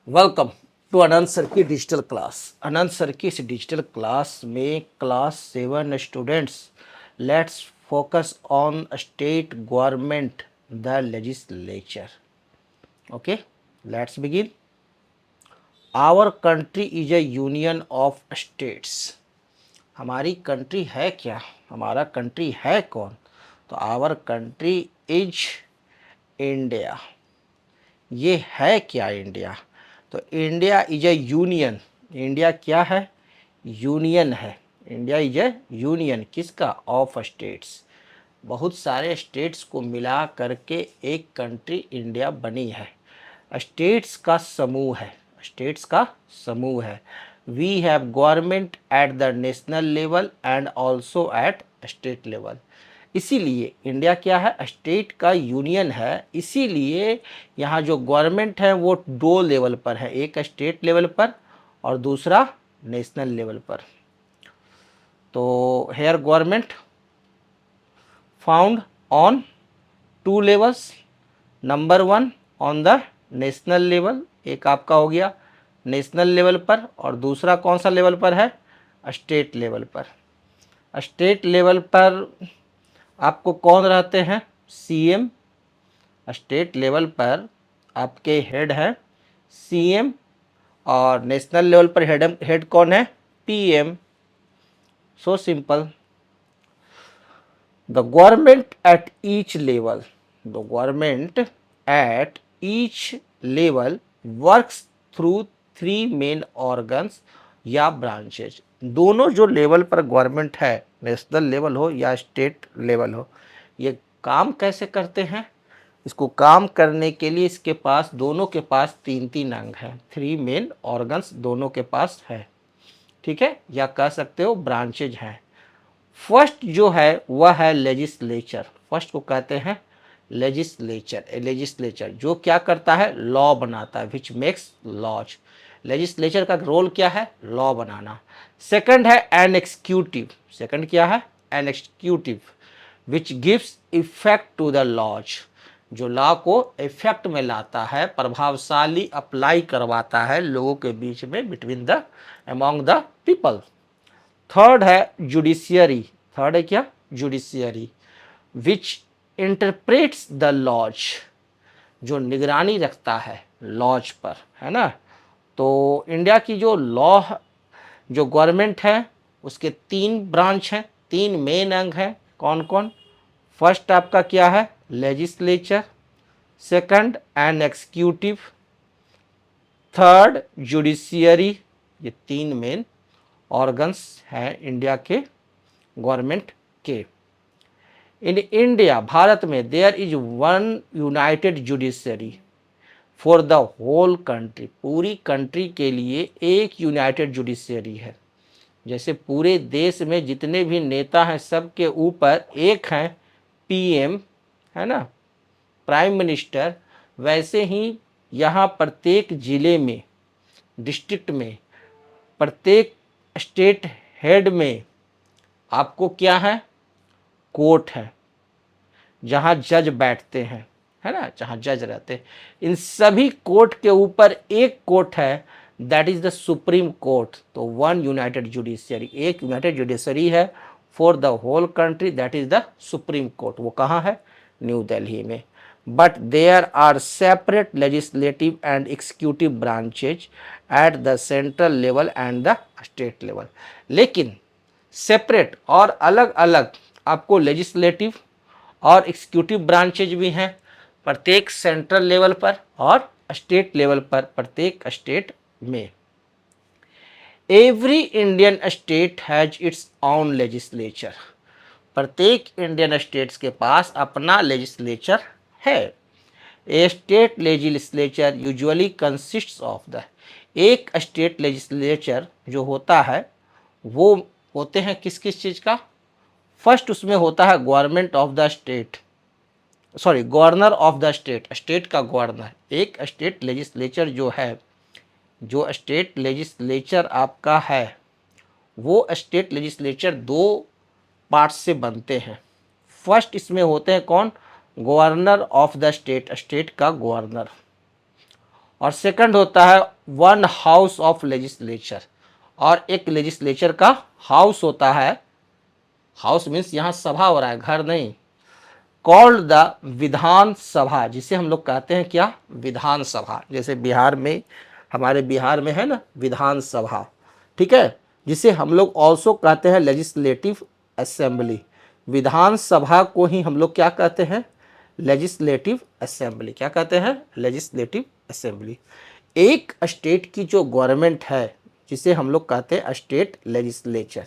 Welcome to Anant sir की digital class. Anant sir की इस डिजिटल क्लास में class 7 students let's focus on state government the legislature. Okay, let's begin. Our country is a union of states. हमारी country है क्या? हमारा country है कौन? तो आवर कंट्री इज इंडिया। ये है क्या इंडिया? तो India is a union. India क्या है? यूनियन है। इंडिया इज ए यूनियन किसका? Of states. बहुत सारे स्टेट्स को मिला करके एक कंट्री इंडिया बनी है। स्टेट्स का समूह है। स्टेट्स का समूह है। We have government at the national level and also at state level. इसीलिए इंडिया क्या है? स्टेट का यूनियन है। इसीलिए यहाँ जो गवर्नमेंट है वो दो लेवल पर है, एक स्टेट लेवल पर और दूसरा नेशनल लेवल पर। तो here government found on two levels. Number one on the national level, एक आपका हो गया नेशनल लेवल पर, और दूसरा कौन सा लेवल पर है? स्टेट लेवल पर। स्टेट लेवल पर आपको कौन रहते हैं? सीएम। स्टेट लेवल पर आपके हेड हैं सीएम, और नेशनल लेवल पर हेड कौन है? PM. So simple. The government at each level, the government at each level works through three main organs या ब्रांचेज। दोनों जो लेवल पर गवर्नमेंट है, नेशनल लेवल हो या स्टेट लेवल हो, ये काम कैसे करते हैं? इसको काम करने के लिए इसके पास, दोनों के पास तीन तीन अंग हैं। थ्री मेन ऑर्गन्स दोनों के पास है, ठीक है, या कह सकते हो ब्रांचेज हैं। फर्स्ट जो है वह है लेजिस्लेचर। फर्स्ट को कहते हैं लेजिस्लेचर। लेजिस्लेचर जो क्या करता है? लॉ बनाता है, विच मेक्स लॉज। लेजिस्लेचर का रोल क्या है? लॉ बनाना। सेकंड है एन एक्सिक्यूटिव। सेकंड क्या है? An executive which gives effect to the laws, जो लॉ को इफेक्ट में लाता है, प्रभावशाली अप्लाई करवाता है लोगों के बीच में, between the among the people. Third है जुडिशियरी। थर्ड है क्या? Judiciary which interprets the laws, जो निगरानी रखता है लॉज पर, है ना। तो इंडिया की जो लॉ, जो गवर्नमेंट है, उसके तीन ब्रांच हैं, तीन मेन अंग हैं। कौन कौन? फर्स्ट आपका क्या है? Legislature. Second an executive. Third judiciary. ये तीन मेन ऑर्गन्स हैं इंडिया के, गवर्नमेंट के। इन इंडिया, भारत में, there is one united judiciary for the whole country. पूरी कंट्री के लिए एक यूनाइटेड जुडिशरी है। जैसे पूरे देश में जितने भी नेता हैं सबके ऊपर एक हैं पीएम, है ना, प्राइम मिनिस्टर, वैसे ही यहाँ प्रत्येक जिले में, डिस्ट्रिक्ट में, प्रत्येक स्टेट हेड में आपको क्या है? कोर्ट है, जहाँ जज बैठते हैं, है ना, जहाँ जज रहते हैं। इन सभी कोर्ट के ऊपर एक कोर्ट है, that is the supreme court. तो वन यूनाइटेड जुडिशरी, एक यूनाइटेड जुडिशरी है for the whole country, that is the supreme court. वो कहाँ है? न्यू दिल्ली में। But there are separate legislative and executive branches at the central level and the state level. लेकिन separate और अलग अलग आपको लेजिस्लेटिव और एग्जीक्यूटिव ब्रांचेज भी हैं, प्रत्येक सेंट्रल लेवल पर और स्टेट लेवल पर, प्रत्येक स्टेट में। Every Indian state has its own legislature. प्रत्येक इंडियन स्टेट्स के पास अपना लेजिस्लेचर है। A state legislature usually consists of the, एक स्टेट लेजिस्लेचर जो होता है वो होते हैं किस किस चीज़ का? फर्स्ट उसमें होता है government of the state, sorry, governor of the state, state का गवर्नर। एक स्टेट लेजिस्लेचर जो है, जो स्टेट लेजिस्लेचर आपका है, वो स्टेट लेजिस्लेचर दो पार्ट से बनते हैं। फर्स्ट इसमें होते हैं कौन? Governor of the state, state का गवर्नर। और सेकंड होता है वन हाउस ऑफ लेजिस्लेचर, और एक लेजिस्लेचर का हाउस होता है, हाउस मीन्स यहाँ सभा हो रहा है, घर नहीं, कॉल्ड द विधान सभा, जिसे हम लोग कहते हैं क्या, विधान सभा। जैसे बिहार में, हमारे बिहार में है ना विधान सभा, ठीक है, जिसे हम लोग ऑल्सो कहते हैं लेजिस्लेटिव असेंबली। विधान सभा को ही हम लोग क्या कहते हैं, लेजिस्लेटिव असेंबली। क्या कहते हैं, लेजिस्लेटिव असेंबली। एक स्टेट की जो गवर्नमेंट है जिसे हम लोग कहते हैं स्टेट लेजिस्लेचर,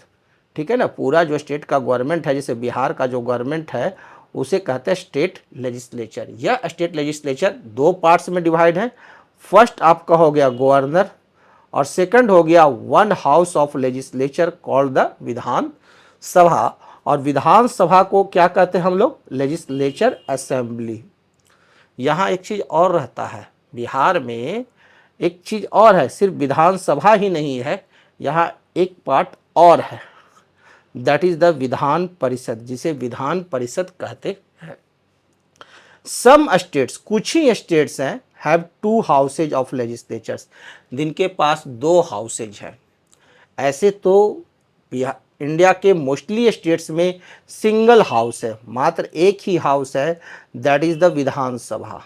ठीक है ना, पूरा जो स्टेट का गवर्नमेंट है, जैसे बिहार का जो गवर्नमेंट है उसे कहते हैं स्टेट लेजिस्लेचर। यह स्टेट लेजिस्लेचर दो पार्ट्स में डिवाइड है। फर्स्ट आपका हो गया गवर्नर, और सेकंड हो गया one house of legislature called the Vidhan Sabha. और विधान सभा को क्या कहते हैं हम लोग, लेजिस्लेचर असेंबली। यहाँ एक चीज़ और रहता है, बिहार में एक चीज़ और है, सिर्फ विधान सभा ही नहीं है, यहाँ एक पार्ट और है, दैट इज द विधान परिषद, जिसे विधान परिषद कहते हैं। सम स्टेट्स, कुछ ही स्टेट्स हैं, have to houses of legislatures, जिनके पास दो हाउसेज हैं। ऐसे तो इंडिया के मोस्टली स्टेट्स में सिंगल हाउस है, मात्र एक ही हाउस है, दैट इज द विधानसभा,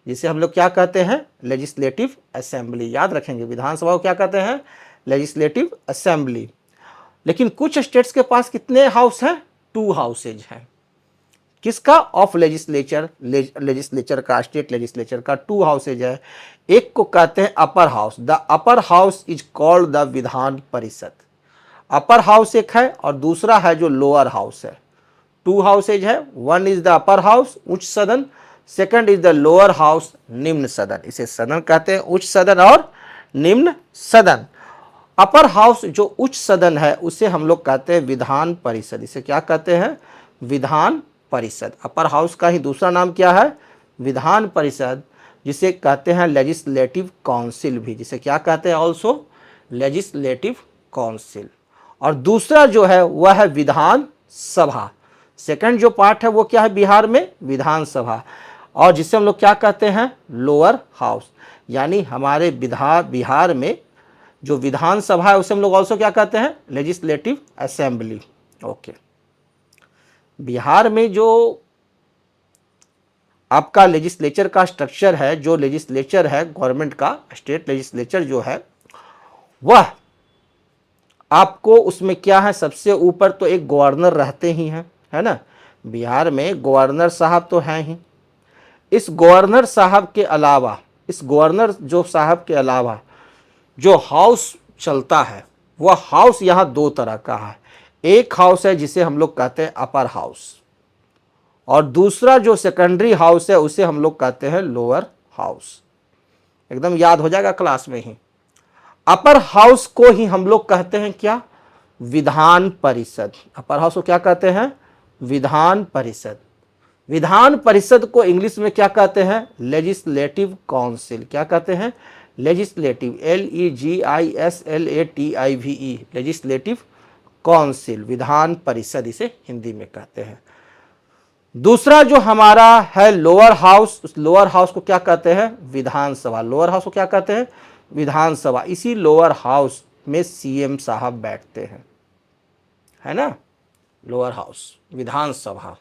जिसे हम लोग क्या कहते हैं, लेजिस्लेटिव असेंबली। याद रखेंगे, विधानसभा को क्या कहते हैं, लेजिस्लेटिव असेंबली। लेकिन कुछ स्टेट्स के पास कितने हाउस हैं, टू हाउसेज हैं। किसका, ऑफ लेजिस्लेचर, लेजिस्लेचर का, स्टेट लेजिस्लेचर का टू हाउसेज है। एक को कहते हैं upper house, the upper house is called the Vidhan परिषद। अपर हाउस एक है और दूसरा है जो लोअर हाउस है। टू हाउसेज है, one is the upper house उच्च सदन, second is the lower house निम्न सदन। इसे सदन कहते हैं, उच्च सदन और निम्न सदन। अपर हाउस जो उच्च सदन है उसे हम लोग कहते हैं विधान परिषद। इसे क्या कहते हैं, विधान परिषद। अपर हाउस का ही दूसरा नाम क्या है, विधान परिषद, जिसे कहते हैं लेजिस्लेटिव काउंसिल भी, जिसे क्या कहते हैं ऑल्सो, लेजिस्लेटिव काउंसिल। और दूसरा जो है वह है विधान सभा। सेकंड जो पार्ट है वो क्या है बिहार में, विधान सभा, और जिसे हम लोग क्या कहते हैं, लोअर हाउस। यानी हमारे बिहार में जो विधान सभा है उसे हम लोग ऑल्सो क्या कहते हैं, लेजिस्लेटिव असेंबली। ओके, बिहार में जो आपका लेजिस्लेचर का स्ट्रक्चर है, जो लेजिस्लेचर है गवर्नमेंट का, स्टेट लेजिस्लेचर जो है, वह आपको उसमें क्या है, सबसे ऊपर तो एक गवर्नर रहते ही हैं, है ना, बिहार में गवर्नर साहब तो हैं ही। इस गवर्नर साहब के अलावा, इस गवर्नर जो साहब के अलावा जो हाउस चलता है, वह हाउस यहाँ दो तरह का है। एक हाउस है जिसे हम लोग कहते हैं अपर हाउस, और दूसरा जो सेकेंडरी हाउस है उसे हम लोग कहते हैं लोअर हाउस। एकदम याद हो जाएगा क्लास में ही। अपर हाउस को ही हम लोग कहते हैं क्या, विधान परिषद। अपर हाउस को क्या कहते हैं, विधान परिषद। विधान परिषद को इंग्लिश में क्या कहते हैं, लेजिस्लेटिव काउंसिल। क्या कहते हैं, legislative, LEGISLATIVE, legislative council, Vidhan Parishad इसे हिंदी में कहते हैं। दूसरा जो हमारा है लोअर हाउस, उस लोअर हाउस को क्या कहते हैं, विधानसभा। लोअर हाउस को क्या कहते हैं, विधानसभा। इसी लोअर हाउस में CM साहब बैठते हैं, है ना, लोअर हाउस, विधानसभा,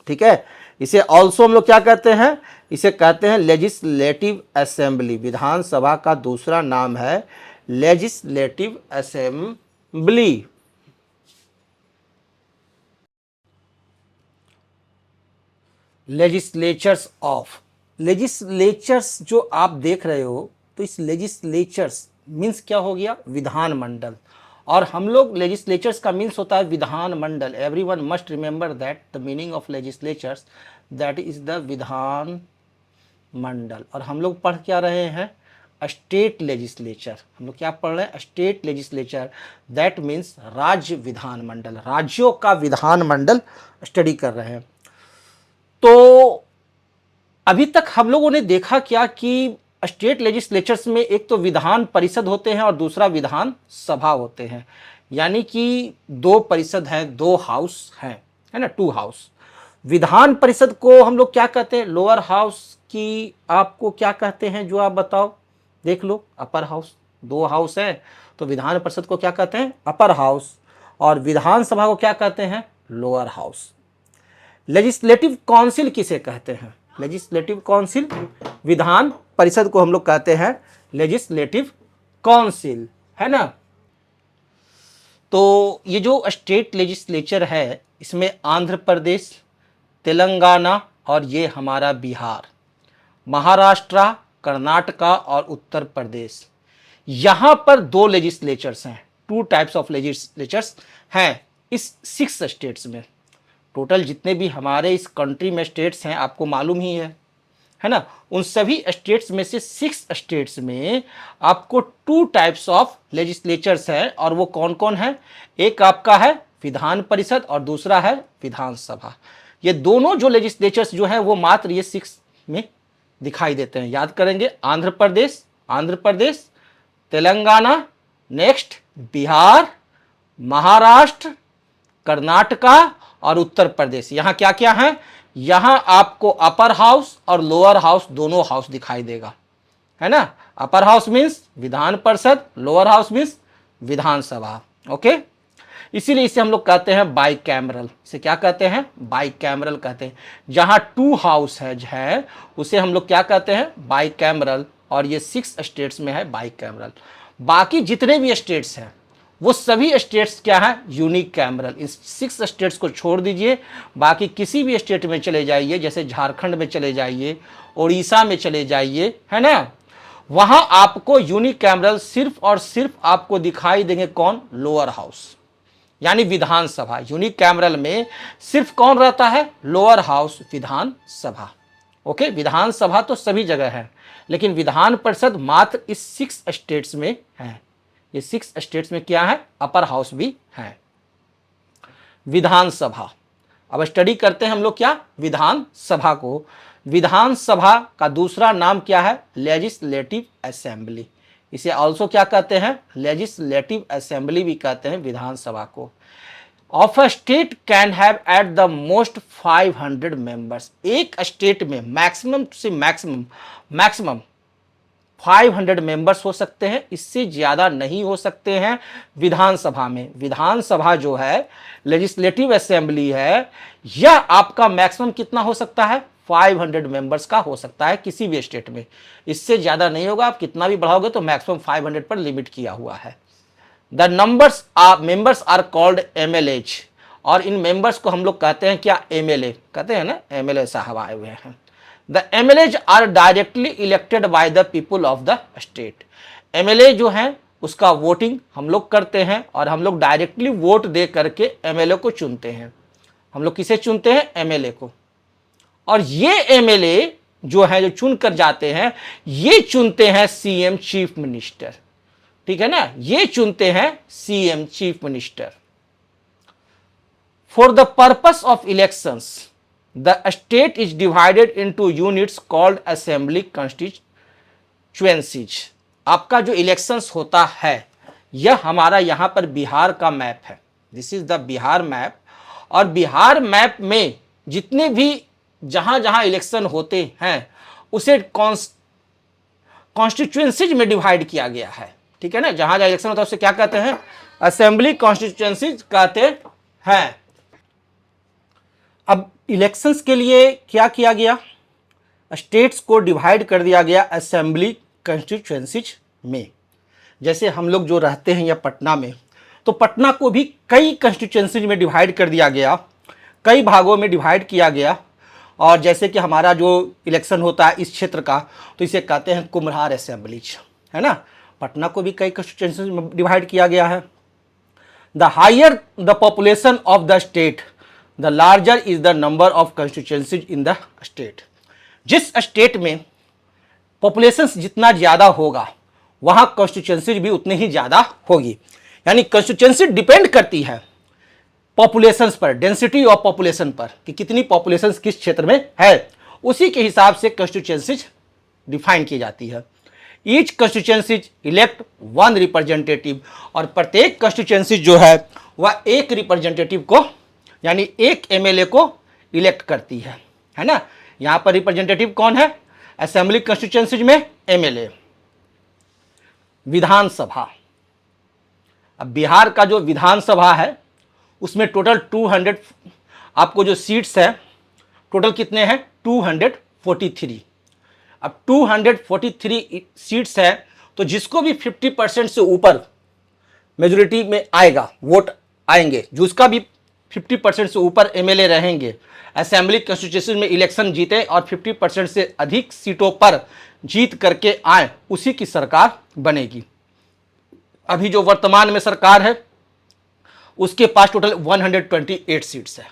ठीक है। इसे ऑल्सो हम लोग क्या कहते हैं, इसे कहते हैं लेजिस्लेटिव असेंबली। विधानसभा का दूसरा नाम है legislative assembly. Legislatures of, legislatures जो आप देख रहे हो, तो इस लेजिस्लेचर्स मीन्स क्या हो गया, विधानमंडल। और हम लोग लेजिस्लेचर्स का मीन्स होता है विधानमंडल। Everyone must remember that the meaning of legislatures, that is the विधान मंडल। और हम लोग पढ़ क्या रहे हैं, स्टेट लेजिस्लेचर। हम लोग क्या पढ़ रहे हैं, स्टेट लेजिस्लेचर, दैट मीन्स राज्य विधानमंडल, राज्यों का विधानमंडल स्टडी कर रहे हैं। तो अभी तक हम लोगों ने देखा क्या कि स्टेट लेजिस्लेचर्स में एक तो विधान परिषद होते हैं और दूसरा विधान सभा होते हैं। यानी कि दो परिषद हैं, दो हाउस हैं, है ना, टू हाउस। विधान परिषद को हम लोग क्या कहते हैं, लोअर हाउस कि आपको क्या कहते हैं, जो आप बताओ, देख लो। अपर हाउस, 2 हाउस है, तो विधान परिषद को क्या कहते हैं, अपर हाउस, और विधानसभा को क्या कहते हैं, लोअर हाउस। लेजिस्लेटिव काउंसिल किसे कहते हैं, लेजिस्लेटिव काउंसिल, विधान परिषद को हम लोग कहते हैं लेजिस्लेटिव काउंसिल, है ना। तो ये जो स्टेट लेजिस्लेचर है, इसमें आंध्र प्रदेश, तेलंगाना और ये हमारा बिहार, महाराष्ट्र, कर्नाटका और उत्तर प्रदेश, यहां पर 2 लेजिस्लेचर्स हैं, 2 टाइप्स ऑफ लेजिस्लेचर्स हैं इस 6 स्टेट्स में। टोटल जितने भी हमारे इस कंट्री में स्टेट्स हैं आपको मालूम ही है ना, उन सभी स्टेट्स में से 6 स्टेट्स में आपको 2 टाइप्स ऑफ लेजिस्लेचर्स हैं, और वो कौन कौन है, एक आपका है विधान परिषद और दूसरा है विधानसभा। ये दोनों जो लेजिस्लेचर्स जो हैं वो मात्र ये 6 में दिखाई देते हैं। याद करेंगे, आंध्र प्रदेश, तेलंगाना, नेक्स्ट बिहार, महाराष्ट्र, कर्नाटका और उत्तर प्रदेश। यहाँ क्या क्या है, यहाँ आपको अपर हाउस और लोअर हाउस दोनों हाउस दिखाई देगा, है ना। Upper house means Vidhan Parishad, lower house means विधानसभा। ओके, इसीलिए इसे हम लोग कहते हैं बाई कैमरल। इसे क्या कहते हैं, बाई कैमरल कहते हैं। जहां 2 हाउस है उसे हम लोग क्या कहते हैं, बाई कैमरल, और ये 6 स्टेट्स में है बाई कैमरल। बाकी जितने भी स्टेट्स हैं वो सभी स्टेट्स क्या है, यूनिक कैमरल। इन 6 स्टेट्स को छोड़ दीजिए, बाकी किसी भी स्टेट में चले जाइए, जैसे झारखंड में चले जाइए, उड़ीसा में चले जाइए, है ना, वहां आपको यूनिक कैमरल सिर्फ और सिर्फ आपको दिखाई देंगे कौन, लोअर हाउस, यानी विधानसभा। यूनिक कैमरल में सिर्फ कौन रहता है, लोअर हाउस, विधानसभा। ओके, विधानसभा तो सभी जगह है, लेकिन विधान परिषद मात्र इस 6 स्टेट्स में है। ये 6 स्टेट्स में क्या है, अपर हाउस भी है। विधानसभा, अब स्टडी करते हैं हम लोग क्या, विधानसभा को। विधानसभा का दूसरा नाम क्या है, लेजिस्लेटिव असेंबली। इसे ऑल्सो क्या कहते हैं, लेजिस्लेटिव असेंबली भी कहते हैं विधानसभा को। Of a state can have at the most 500 members. एक स्टेट में मैक्सिमम से मैक्सिमम 500 मेंबर्स हो सकते हैं, इससे ज़्यादा नहीं हो सकते हैं विधानसभा में। विधानसभा जो है, लेजिस्लेटिव असेंबली है, यह आपका मैक्सिमम कितना हो सकता है, 500 मेंबर्स का हो सकता है किसी भी स्टेट में, इससे ज़्यादा नहीं होगा। आप कितना भी बढ़ाओगे तो मैक्सिमम 500 पर लिमिट किया हुआ है। The members are called MLAs, और इन मेंबर्स को हम लोग कहते हैं क्या, MLA कहते हैं ना, MLA साहब आए हुए हैं। The MLAs are directly elected by the people of the state. MLA जो है उसका वोटिंग हम लोग करते हैं, और हम लोग डायरेक्टली वोट दे करके MLA को चुनते हैं। हम लोग किसे चुनते हैं, MLA को। और ये MLA जो है, जो चुन कर जाते हैं, ये चुनते हैं CM चीफ मिनिस्टर, ठीक है ना, ये चुनते हैं CM chief minister. For the purpose of elections the state is divided into units called assembly constituencies. आपका जो इलेक्शंस होता है, यह हमारा यहाँ पर बिहार का मैप है, this is the Bihar map. और बिहार मैप में जितने भी जहाँ जहाँ इलेक्शन होते हैं उसे कॉन्स्टिट्यूएंसीज में डिवाइड किया गया है, ठीक है ना। जहाँ जहाँ इलेक्शन होता है उसे क्या कहते हैं, असेंबली कॉन्स्टिट्यूएंसीज कहते हैं। अब इलेक्शंस के लिए क्या किया गया, स्टेट्स को डिवाइड कर दिया गया असेंबली कॉन्स्टिट्यूएंसीज में। जैसे हम लोग जो रहते हैं या पटना में, तो पटना को भी कई कॉन्स्टिट्यूएंसीज में डिवाइड कर दिया गया, कई भागों में डिवाइड किया गया। और जैसे कि हमारा जो इलेक्शन होता है इस क्षेत्र का, तो इसे कहते हैं कुम्हार असेंबलीज, है ना। पटना को भी कई कॉन्स्टिट्यूएंसीज में डिवाइड किया गया है। The higher the population of the state, the larger is the number of constituencies in the state. जिस स्टेट में पॉपुलेशन जितना ज़्यादा होगा, वहाँ कॉन्स्टिट्यूएंसीज भी उतनी ही ज़्यादा होगी। यानी कॉन्स्टिट्यूएंसी डिपेंड करती है पॉपुलेशन पर, डेंसिटी ऑफ पॉपुलेशन पर, कि कितनी पॉपुलेशन किस क्षेत्र में है, उसी के हिसाब से कॉन्स्टिट्यूएंसीज डिफाइन की जाती है। ईच कॉन्स्टिट्यूएंसीज इलेक्ट 1 रिप्रेजेंटेटिव, और प्रत्येक कॉन्स्टिट्यूएंसी जो है वह एक रिप्रेजेंटेटिव को, यानी एक MLA को इलेक्ट करती है ना। यहाँ पर रिप्रेजेंटेटिव कौन है, असेंबली कंस्टिट्यूएंसीज में एमएलए। विधानसभा, अब बिहार का जो विधानसभा है उसमें टोटल 200 आपको जो सीट्स है टोटल कितने हैं 243। अब 243 सीट्स है तो जिसको भी 50% से ऊपर मेजोरिटी में आएगा, वोट आएंगे, जिसका भी 50% से ऊपर एमएलए रहेंगे, असेंबली कंस्टिट्यूएंसी में इलेक्शन जीते और 50% से अधिक सीटों पर जीत करके आए, उसी की सरकार बनेगी। अभी जो वर्तमान में सरकार है उसके पास टोटल 128 सीट्स है,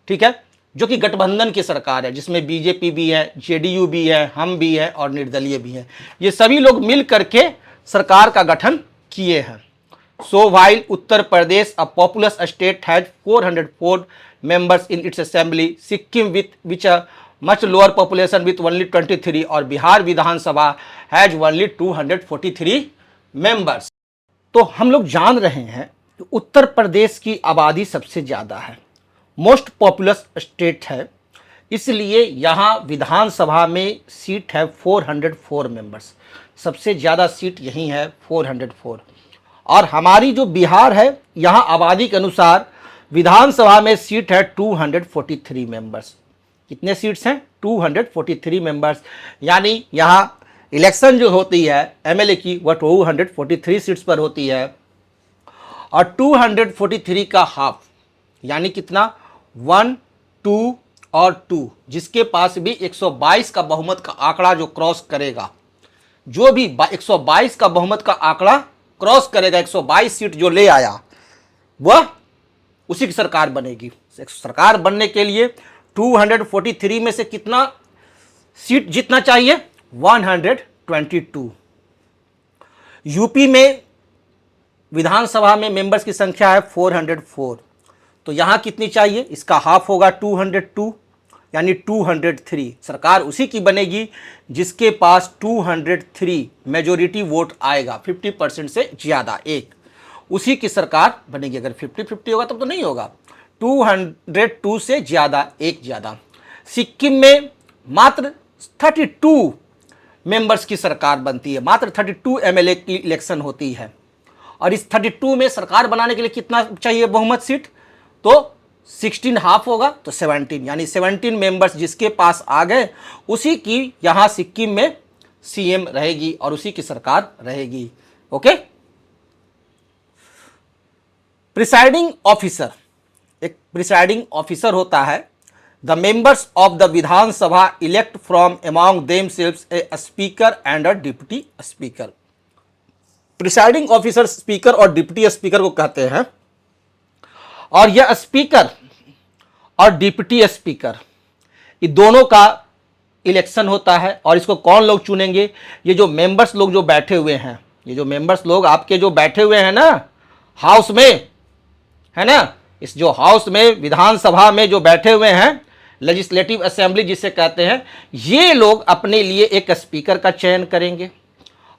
ठीक है, जो कि गठबंधन की सरकार है, जिसमें बीजेपी भी है, जेडीयू भी है, हम भी है और निर्दलीय भी है। ये सभी लोग मिल करके सरकार का गठन किए हैं। So while Uttar Pradesh a populous state has 404 members in its assembly, Sikkim which a much lower population with only 23 और बिहार विधानसभा हैज ओनली 243 members। तो हम लोग जान रहे हैं कि उत्तर प्रदेश की आबादी सबसे ज़्यादा है, मोस्ट पॉपुलस स्टेट है, इसलिए यहाँ विधानसभा में सीट है 404 मेंबर्स, सबसे ज़्यादा सीट यहीं है 404। और हमारी जो बिहार है यहाँ आबादी के अनुसार विधानसभा में सीट है 243 मेंबर्स। कितने सीट्स हैं 243 मेंबर्स, यानी यहाँ इलेक्शन जो होती है एमएलए की वह 243 सीट्स पर होती है और 243 का हाफ यानी कितना 1 2 और 2, जिसके पास भी 122 का बहुमत का आंकड़ा जो क्रॉस करेगा, जो भी 122 का बहुमत का आंकड़ा क्रॉस करेगा, 122 सीट जो ले आया वह उसी की सरकार बनेगी। सरकार बनने के लिए 243 में से कितना सीट जीतना चाहिए 122। यूपी में विधानसभा में मेंबर्स की संख्या है 404, तो यहां कितनी चाहिए, इसका हाफ होगा 202 यानी 203। सरकार उसी की बनेगी जिसके पास 203 मेजोरिटी वोट आएगा, 50% से ज़्यादा, एक उसी की सरकार बनेगी। अगर 50-50 होगा तब तो नहीं होगा, 202 से ज़्यादा, एक ज़्यादा। सिक्किम में मात्र 32 मेंबर्स की सरकार बनती है, मात्र 32 एमएलए की इलेक्शन होती है और इस 32 में सरकार बनाने के लिए कितना चाहिए बहुमत सीट, तो 16 हाफ होगा तो 17, यानी 17 मेंबर्स जिसके पास आ गए उसी की यहाँ सिक्किम में सीएम रहेगी और उसी की सरकार रहेगी। ओके। प्रिसाइडिंग ऑफिसर, एक प्रिसाइडिंग ऑफिसर होता है। The members of the Vidhan Sabha elect from among themselves a speaker and a deputy speaker. Presiding officer speaker और डिप्टी स्पीकर को कहते हैं और यह स्पीकर और डिप्टी स्पीकर ये दोनों का इलेक्शन होता है। और इसको कौन लोग चुनेंगे, ये जो मेंबर्स लोग जो बैठे हुए हैं, ये जो मेंबर्स लोग आपके जो बैठे हुए हैं ना हाउस में, है ना, इस जो हाउस में विधानसभा में जो बैठे हुए हैं, लेजिस्लेटिव असेंबली जिसे कहते हैं, ये लोग अपने लिए एक स्पीकर का चयन करेंगे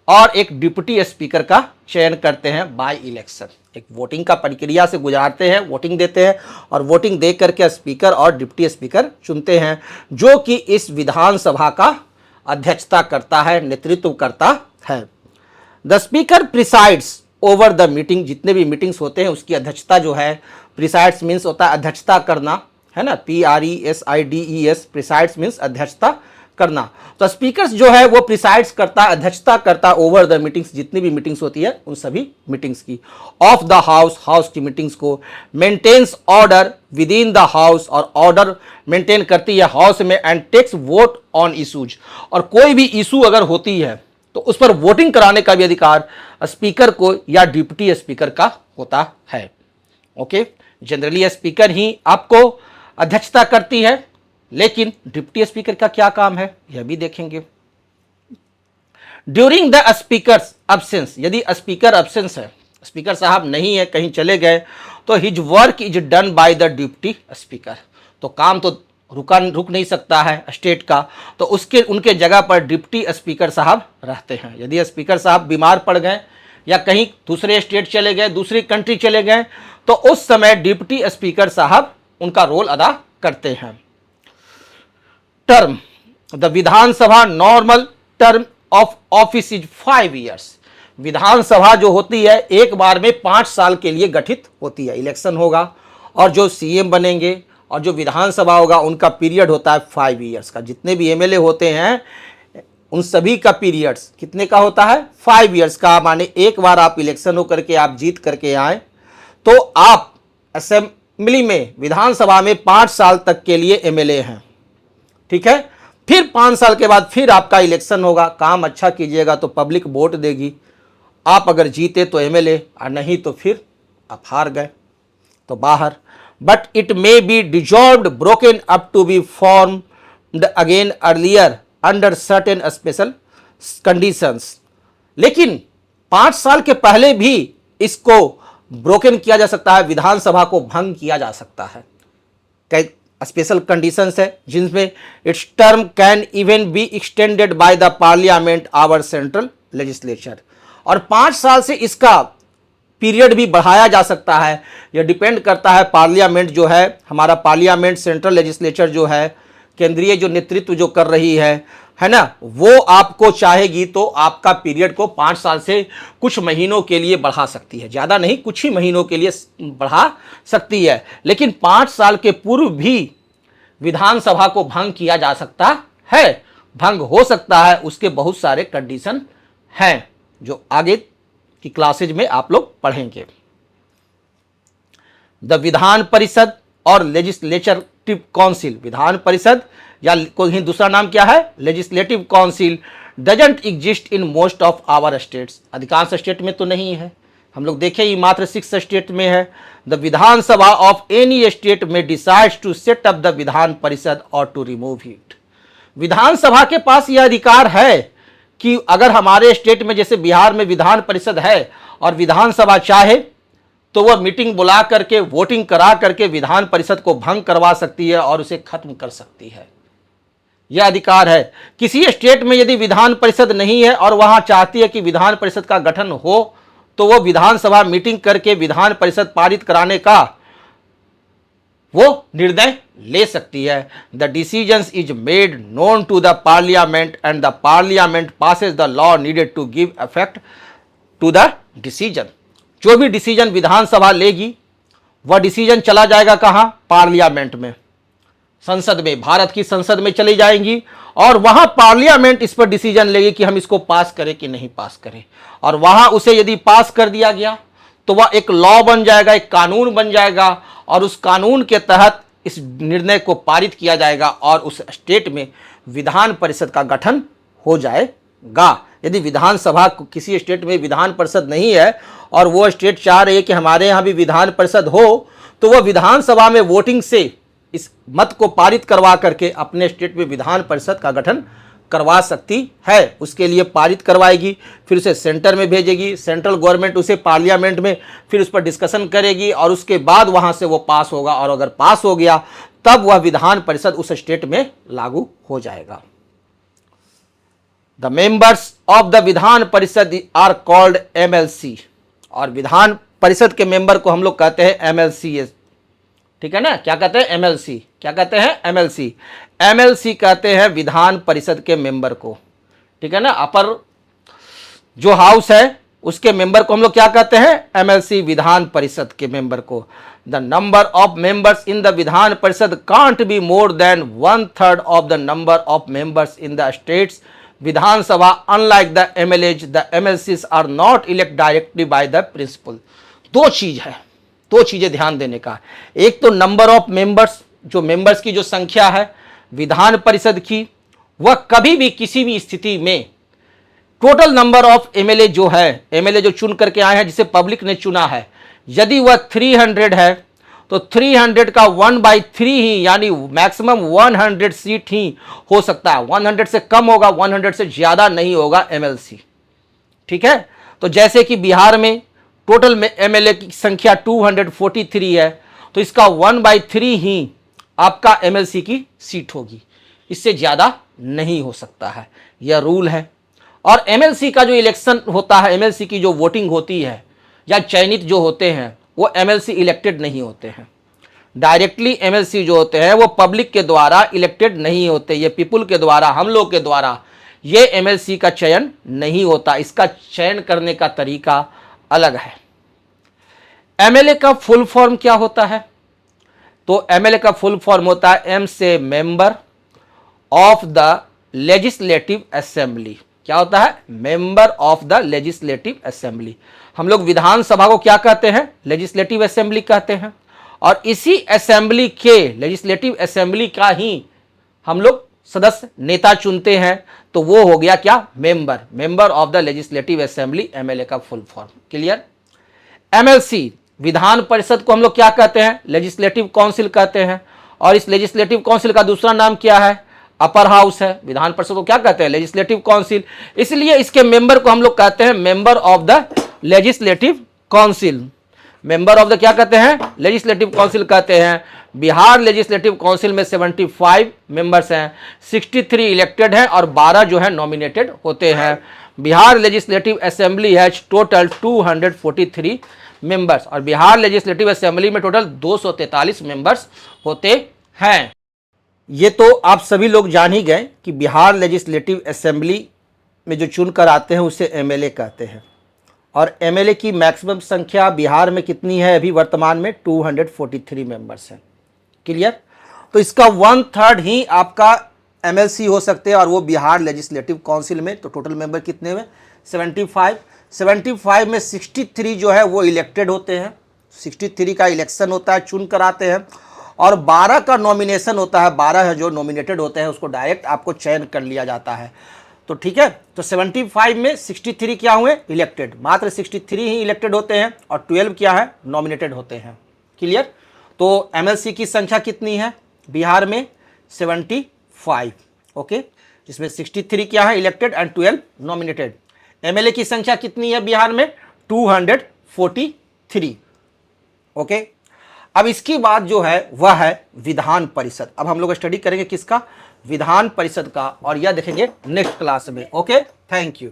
और एक डिप्टी स्पीकर का चयन करते हैं बाय इलेक्शन। एक वोटिंग का प्रक्रिया से गुजारते हैं, वोटिंग देते हैं और वोटिंग दे करके स्पीकर और डिप्टी स्पीकर चुनते हैं, जो कि इस विधानसभा का अध्यक्षता करता है, नेतृत्व करता है। The speaker presides over the meeting, जितने भी मीटिंग्स होते हैं उसकी अध्यक्षता जो है, प्रिसाइड्स मीन्स होता है अध्यक्षता करना, है ना, PRESIDES, प्रिसाइड्स मीन्स अध्यक्षता करना। तो स्पीकर जो है वो प्रिसाइड्स करता, अध्यक्षता करता ओवर द मीटिंग्स, जितनी भी मीटिंग्स होती है उन सभी मीटिंग्स की, ऑफ द हाउस, हाउस की मीटिंग्स को, maintains order within the house, और ऑर्डर मेंटेन करती है हाउस में, and takes vote on issues, और कोई भी इशू अगर होती है तो उस पर वोटिंग कराने का भी अधिकार स्पीकर को या डिप्टी स्पीकर का होता है। ओके, जनरली स्पीकर ही आपको अध्यक्षता करती है, लेकिन डिप्टी स्पीकर का क्या काम है यह भी देखेंगे। ड्यूरिंग द स्पीकर्स अब्सेंस, यदि स्पीकर अब्सेंस है, स्पीकर साहब नहीं है, कहीं चले गए, तो his work is done by the deputy speaker, तो काम तो रुक नहीं सकता है स्टेट का, तो उसके उनके जगह पर डिप्टी स्पीकर साहब रहते हैं। यदि स्पीकर साहब बीमार पड़ गए या कहीं दूसरे स्टेट चले गए, दूसरी कंट्री चले गए, तो उस समय डिप्टी स्पीकर साहब उनका रोल अदा करते हैं। Term, the Vidhan Sabha normal term of office is 5 years. Vidhan Sabha जो होती है एक बार में 5 साल के लिए गठित होती है। इलेक्शन होगा और जो सीएम बनेंगे और जो विधानसभा होगा उनका पीरियड होता है 5 ईयर्स का। जितने भी एमएलए होते हैं उन सभी का पीरियड्स कितने का होता है? 5 ईयर्स का। माने एक बार आप इलेक्शन हो करके आप जीत करके आए तो आप असेंबली में, विधानसभा में 5 साल तक के लिए एमएलए हैं, ठीक है। फिर 5 साल के बाद फिर आपका इलेक्शन होगा। काम अच्छा कीजिएगा तो पब्लिक वोट देगी। आप अगर जीते तो एमएलए और नहीं तो फिर आप हार गए तो बाहर। But it may be dissolved, broken up to be formed again earlier under certain special conditions. लेकिन 5 साल के पहले भी इसको ब्रोकन किया जा सकता है, विधानसभा को भंग किया जा सकता है। कई स्पेशल कंडीशंस है जिनमें its term can even be extended by the parliament our central legislature. और 5 साल से इसका पीरियड भी बढ़ाया जा सकता है। यह डिपेंड करता है पार्लियामेंट जो है, हमारा पार्लियामेंट सेंट्रल लेजिस्लेचर जो है, केंद्रीय जो नेतृत्व जो कर रही है ना, वो आपको चाहेगी तो आपका पीरियड को 5 साल से कुछ महीनों के लिए बढ़ा सकती है। ज़्यादा नहीं, कुछ ही महीनों के लिए बढ़ा सकती है। लेकिन 5 साल के पूर्व भी विधानसभा को भंग किया जा सकता है, भंग हो सकता है। उसके बहुत सारे कंडीशन हैं जो आगे की क्लासेज में आप लोग पढ़ेंगे। द विधान परिषद और लेजिस्लेटिव काउंसिल, विधान परिषद या कोई दूसरा नाम क्या है? Legislative council doesn't exist in most of our states. अधिकांश स्टेट में तो नहीं है। हम लोग देखें ये मात्र 6 स्टेट में है। The Vidhan Sabha of any state में decides to set up the Vidhan Parishad और टू रिमूव इट। विधानसभा के पास यह अधिकार है कि अगर हमारे स्टेट में जैसे बिहार में विधान परिषद है और विधानसभा चाहे तो वह मीटिंग बुला करके वोटिंग करा करके विधान परिषद को भंग करवा सकती है और उसे खत्म कर सकती है। यह अधिकार है। किसी स्टेट में यदि विधान परिषद नहीं है और वहां चाहती है कि विधान परिषद का गठन हो तो वह विधानसभा मीटिंग करके विधान परिषद पारित कराने का वो निर्णय ले सकती है। The decision is made known to the parliament and the parliament passes the law needed to give effect to the decision. जो भी डिसीजन विधानसभा लेगी वह डिसीजन चला जाएगा कहां? पार्लियामेंट में, संसद में, भारत की संसद में चली जाएंगी और वहां पार्लियामेंट इस पर डिसीजन लेगी कि हम इसको पास करें कि नहीं पास करें। और वहां उसे यदि पास कर दिया गया तो वह एक लॉ बन जाएगा, एक कानून बन जाएगा और उस कानून के तहत इस निर्णय को पारित किया जाएगा और उस स्टेट में विधान परिषद का गठन हो जाएगा। यदि विधानसभा किसी स्टेट में विधान परिषद नहीं है और वो स्टेट चाह रही है कि हमारे यहाँ भी विधान परिषद हो तो वह विधानसभा में वोटिंग से इस मत को पारित करवा करके अपने स्टेट में विधान परिषद का गठन करवा सकती है। उसके लिए पारित करवाएगी, फिर उसे सेंटर में भेजेगी, सेंट्रल गवर्नमेंट उसे पार्लियामेंट में फिर उस पर डिस्कशन करेगी और उसके बाद वहां से वो पास होगा और अगर पास हो गया तब वह विधान परिषद उस स्टेट में लागू हो जाएगा। The members of the Vidhan परिषद आर कॉल्ड एमएलसी। और विधान परिषद के मेंबर को हम लोग कहते हैं एमएलसी। ठीक है ना? क्या कहते हैं? एमएलसी। क्या कहते हैं? एमएलसी। एमएलसी कहते हैं विधान परिषद के मेंबर को। ठीक है ना? अपर जो हाउस है उसके मेंबर को हम लोग क्या कहते हैं? एमएलसी। विधान परिषद के मेंबर को। The number of members in the Vidhan Parishad can't be more than 1/3 of the number of members in the state's Vidhan Sabha. Unlike the MLAs, the MLCs are not elect directly by the principle. दो चीजें ध्यान देने का। एक तो number of members, जो members की जो संख्या है विधान परिषद की, वह कभी भी किसी भी स्थिति में टोटल नंबर ऑफ एमएलए जो है, एमएलए जो चुन करके आए हैं जिसे पब्लिक ने चुना है, यदि वह 300 है तो 300 का 1/3 ही यानी मैक्सिमम 100 सीट ही हो सकता है। 100 से कम होगा, 100 से ज्यादा नहीं होगा एमएलसी। ठीक है? तो जैसे कि बिहार में टोटल में एमएलए की संख्या 243 है तो इसका 1/3 ही आपका एमएलसी की सीट होगी, इससे ज्यादा नहीं हो सकता है। यह रूल है। और एमएलसी का जो इलेक्शन होता है, एमएलसी की जो वोटिंग होती है या चयनित जो होते हैं वो एमएलसी इलेक्टेड नहीं होते हैं। डायरेक्टली एमएलसी जो होते हैं वो पब्लिक के द्वारा इलेक्टेड नहीं होते, ये पीपुल के द्वारा, हम लोग के द्वारा ये एमएलसी का चयन नहीं होता, इसका चयन करने का तरीका अलग है। एमएलए का फुल फॉर्म क्या होता है? तो एमएलए का फुल फॉर्म होता है एम से member of the legislative assembly. क्या होता है? Member of the legislative assembly. हम लोग विधानसभा को क्या कहते हैं? लेजिस्लेटिव असेंबली कहते हैं। और इसी असेंबली के, लेजिस्लेटिव असेंबली का ही हम लोग सदस्य नेता चुनते हैं, तो वो हो गया क्या? Member, member of the legislative assembly, MLA का full form. Clear? MLC Vidhan Parishad को हम लोग क्या कहते हैं? लेजिस्लेटिव काउंसिल कहते हैं। और इस लेजिस्लेटिव काउंसिल का दूसरा नाम क्या है? अपर हाउस है। विधान परिषद को क्या कहते हैं? Legislative council. इसलिए इसके मेंबर को हम लोग कहते हैं member of the legislative council. Member of the क्या कहते हैं? लेजिस्लेटिव काउंसिल कहते हैं। बिहार लेजिस्लेटिव काउंसिल में 75 मेंबर्स हैं, 63 इलेक्टेड हैं और 12 जो है नॉमिनेटेड होते हैं। Bihar legislative assembly has total 243 members, और बिहार लेजिस्लेटिव असेंबली में टोटल 243 मेंबर्स होते हैं। ये तो आप सभी लोग जान ही गए कि बिहार लेजिस्लेटिव असेंबली में जो चुन कर आते हैं उसे एमएलए कहते हैं। और एमएलए की मैक्सिमम संख्या बिहार में कितनी है? अभी वर्तमान में 243 मेंबर्स हैं। क्लियर? तो इसका 1/3 ही आपका एमएलसी हो सकते हैं, और वो बिहार लेजिस्लेटिव काउंसिल में। तो टोटल मेंबर कितने हुए? 75 में 63 जो है वो इलेक्टेड होते हैं, 63 का इलेक्शन होता है, चुन कर आते हैं। और 12 का नॉमिनेशन होता है, 12 जो नॉमिनेटेड होते हैं उसको डायरेक्ट आपको चयन कर लिया जाता है। तो ठीक है, तो 75 में 63 क्या हुए? इलेक्टेड। मात्र 63 ही इलेक्टेड होते हैं और 12 क्या है? नॉमिनेटेड होते हैं। क्लियर? तो एमएलसी की संख्या कितनी है बिहार में? 75। ओके, जिसमें 63 क्या है? Elected and 12 nominated. एमएलए की संख्या कितनी है बिहार में? 243। ओके, अब इसकी बात जो है वह है विधान परिषद। अब हम लोग स्टडी करेंगे किसका? विधान परिषद का, और यह देखेंगे नेक्स्ट क्लास में। Okay, thank you.